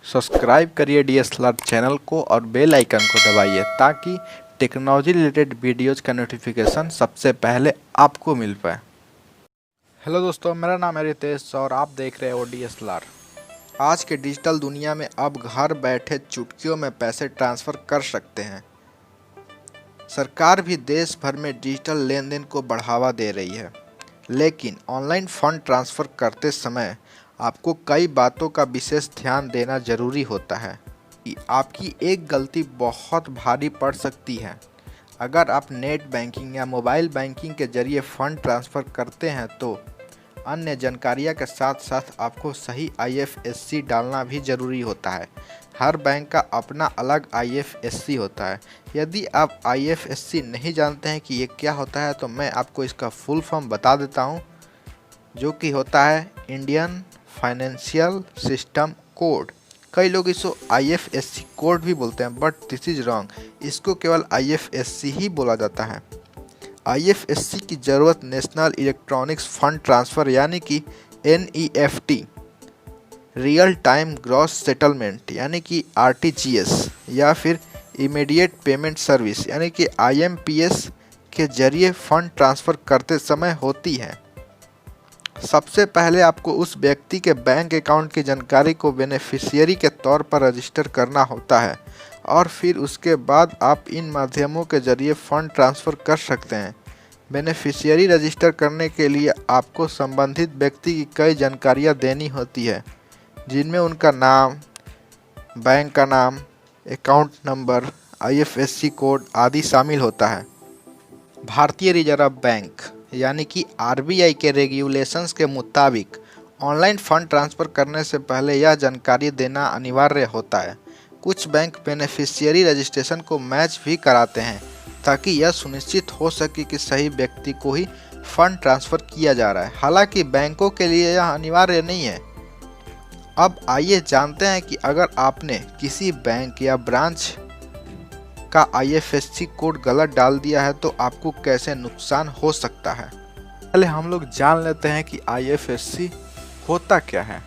Subscribe करिए DSLR channel को और बेल आइकन को दबाइए ताकि टेक्नोलॉजी रिलेटेड वीडियोज़ का नोटिफिकेशन सबसे पहले आपको मिल पाए। हेलो दोस्तों, मेरा नाम है रितेश और आप देख रहे हो डीएसएलआर। आज के डिजिटल दुनिया में अब घर बैठे चुटकियों में पैसे ट्रांसफ़र कर सकते हैं। सरकार भी देश भर में डिजिटल लेन देन को बढ़ावा दे रही है, लेकिन ऑनलाइन फ़ंड ट्रांसफ़र करते समय आपको कई बातों का विशेष ध्यान देना जरूरी होता है कि आपकी एक गलती बहुत भारी पड़ सकती है। अगर आप नेट बैंकिंग या मोबाइल बैंकिंग के जरिए फ़ंड ट्रांसफ़र करते हैं तो अन्य जानकारियों के साथ साथ आपको सही आईएफएससी डालना भी ज़रूरी होता है। हर बैंक का अपना अलग आईएफएससी होता है। यदि आप आईएफएससी नहीं जानते हैं कि ये क्या होता है तो मैं आपको इसका फुल फॉर्म बता देता हूँ, जो कि होता है इंडियन फाइनेंशियल सिस्टम कोड। कई लोग इसको आईएफएससी कोड भी बोलते हैं, बट दिस इज़ रॉन्ग। इसको केवल आईएफएससी ही बोला जाता है। आईएफएससी की ज़रूरत नेशनल इलेक्ट्रॉनिक्स फंड ट्रांसफ़र यानी कि NEFT, real time gross settlement यानी कि आरटीजीएस या फिर इमीडिएट पेमेंट सर्विस यानी कि आईएमपीएस के जरिए फंड ट्रांसफ़र करते समय होती है। सबसे पहले आपको उस व्यक्ति के बैंक अकाउंट की जानकारी को बेनिफिशियरी के तौर पर रजिस्टर करना होता है और फिर उसके बाद आप इन माध्यमों के जरिए फ़ंड ट्रांसफ़र कर सकते हैं। बेनिफिशियरी रजिस्टर करने के लिए आपको संबंधित व्यक्ति की कई जानकारियां देनी होती है, जिनमें उनका नाम, बैंक का नाम, अकाउंट नंबर, आईएफएससी कोड आदि शामिल होता है। भारतीय रिजर्व बैंक यानी कि आरबीआई के रेगुलेशंस के मुताबिक ऑनलाइन फ़ंड ट्रांसफ़र करने से पहले यह जानकारी देना अनिवार्य होता है। कुछ बैंक बेनिफिशियरी रजिस्ट्रेशन को मैच भी कराते हैं ताकि यह सुनिश्चित हो सके कि सही व्यक्ति को ही फ़ंड ट्रांसफ़र किया जा रहा है। हालांकि बैंकों के लिए यह अनिवार्य नहीं है। अब आइए जानते हैं कि अगर आपने किसी बैंक या ब्रांच का आईएफएससी कोड गलत डाल दिया है तो आपको कैसे नुकसान हो सकता है। पहले हम लोग जान लेते हैं कि आईएफएससी होता क्या है।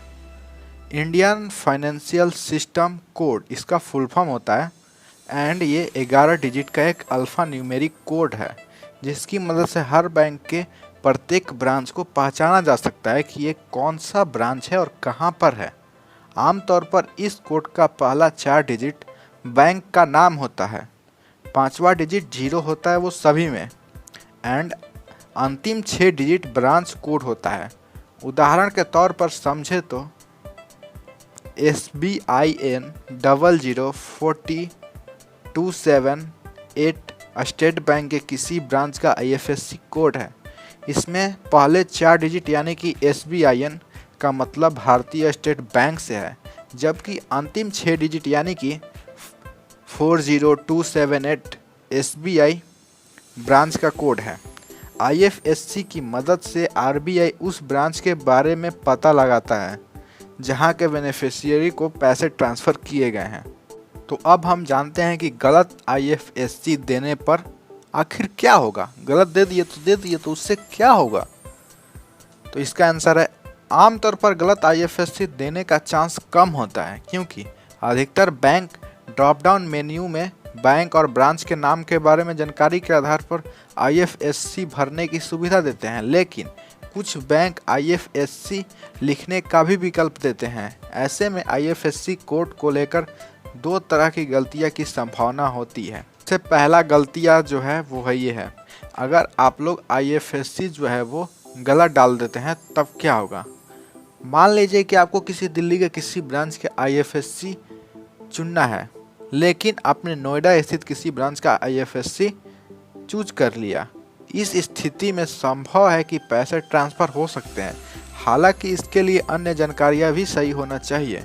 इंडियन फाइनेंशियल सिस्टम कोड इसका फुल फॉर्म होता है एंड ये 11 डिजिट का एक अल्फ़ा न्यूमेरिक कोड है, जिसकी मदद से हर बैंक के प्रत्येक ब्रांच को पहचाना जा सकता है कि ये कौन सा ब्रांच है और कहाँ पर है। आमतौर पर इस कोड का पहला 4 डिजिट बैंक का नाम होता है, 5वां डिजिट 0 होता है वो सभी में, एंड अंतिम 6 डिजिट ब्रांच कोड होता है। उदाहरण के तौर पर समझे तो SBIN 004278 स्टेट बैंक के किसी ब्रांच का आईएफएससी कोड है। इसमें पहले 4 डिजिट यानी कि SBIN का मतलब भारतीय स्टेट बैंक से है, जबकि अंतिम 6 डिजिट यानी कि 40278 SBI ब्रांच का कोड है। आईएफएससी की मदद से आरबीआई उस ब्रांच के बारे में पता लगाता है जहां के बेनिफिशियरी को पैसे ट्रांसफ़र किए गए हैं। तो अब हम जानते हैं कि गलत आईएफएससी देने पर आखिर क्या होगा। गलत दे दिए तो उससे क्या होगा। तो इसका आंसर है, आमतौर पर गलत आईएफएससी देने का चांस कम होता है, क्योंकि अधिकतर बैंक ड्रॉप डाउन मेन्यू में बैंक और ब्रांच के नाम के बारे में जानकारी के आधार पर आईएफएससी भरने की सुविधा देते हैं, लेकिन कुछ बैंक आईएफएससी लिखने का भी विकल्प देते हैं। ऐसे में आईएफएससी कोड को लेकर 2 तरह की गलतियां की संभावना होती है। सबसे पहला गलतियां जो है वो है ये है, अगर आप लोग आईएफएससी जो है वो गलत डाल देते हैं तब क्या होगा। मान लीजिए कि आपको किसी दिल्ली के किसी ब्रांच के आईएफएससी चुनना है, लेकिन आपने नोएडा स्थित किसी ब्रांच का आईएफएससी चूज कर लिया। इस स्थिति में संभव है कि पैसे ट्रांसफ़र हो सकते हैं, हालांकि इसके लिए अन्य जानकारियां भी सही होना चाहिए।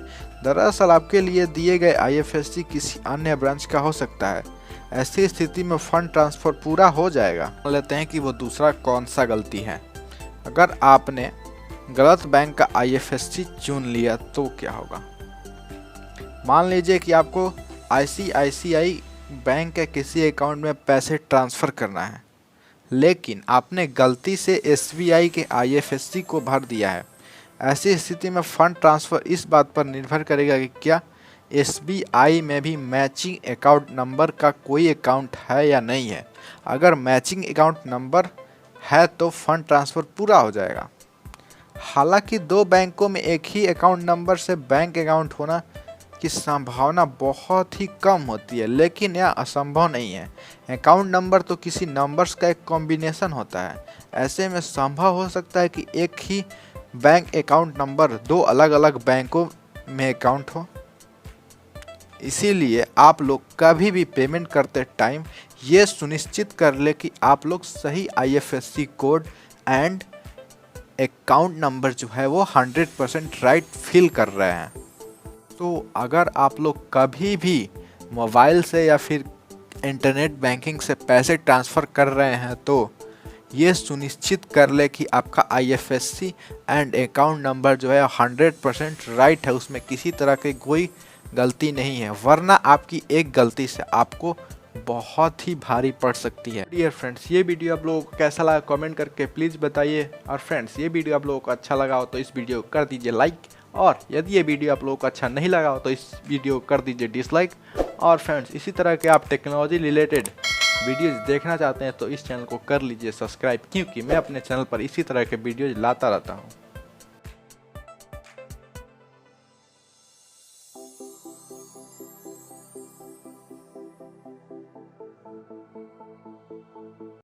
दरअसल आपके लिए दिए गए आईएफएससी किसी अन्य ब्रांच का हो सकता है। ऐसी स्थिति में फ़ंड ट्रांसफ़र पूरा हो जाएगा। मान लेते हैं कि वो दूसरा कौन सा गलती है। अगर आपने गलत बैंक का आईएफएससी चुन लिया तो क्या होगा। मान लीजिए कि आपको आईसीआईसीआई बैंक के किसी अकाउंट में पैसे ट्रांसफ़र करना है, लेकिन आपने गलती से एसबीआई के आईएफएससी को भर दिया है। ऐसी स्थिति में फ़ंड ट्रांसफ़र इस बात पर निर्भर करेगा कि क्या SBI में भी मैचिंग अकाउंट नंबर का कोई अकाउंट है या नहीं है। अगर मैचिंग अकाउंट नंबर है तो फंड ट्रांसफ़र पूरा हो जाएगा। हालांकि दो बैंकों में एक ही अकाउंट नंबर से बैंक अकाउंट होना की संभावना बहुत ही कम होती है, लेकिन यह असंभव नहीं है। अकाउंट नंबर तो किसी नंबर्स का एक कॉम्बिनेशन होता है। ऐसे में संभव हो सकता है कि एक ही बैंक अकाउंट नंबर दो अलग अलग बैंकों में अकाउंट हो। इसीलिए आप लोग कभी भी पेमेंट करते टाइम ये सुनिश्चित कर ले कि आप लोग सही IFSC code and account number जो है वो 100% राइट फिल कर रहे हैं। तो अगर आप लोग कभी भी मोबाइल से या फिर इंटरनेट बैंकिंग से पैसे ट्रांसफ़र कर रहे हैं तो ये सुनिश्चित कर ले कि आपका IFSC एंड अकाउंट नंबर जो है 100% राइट है, उसमें किसी तरह की कोई गलती नहीं है, वरना आपकी एक गलती से आपको बहुत ही भारी पड़ सकती है। डियर फ्रेंड्स, ये वीडियो आप लोगों को कैसा लगा कमेंट करके प्लीज़ बताइए। और फ्रेंड्स, ये वीडियो आप लोगों को अच्छा लगा हो तो इस वीडियो को कर दीजिए लाइक, और यदि ये वीडियो आप लोगों को अच्छा नहीं लगा हो तो इस वीडियो को कर दीजिए डिसलाइक। और फ्रेंड्स, इसी तरह के आप टेक्नोलॉजी रिलेटेड वीडियोज़ देखना चाहते हैं तो इस चैनल को कर लीजिए सब्सक्राइब, क्योंकि मैं अपने चैनल पर इसी तरह के वीडियोज़ लाता रहता हूँ।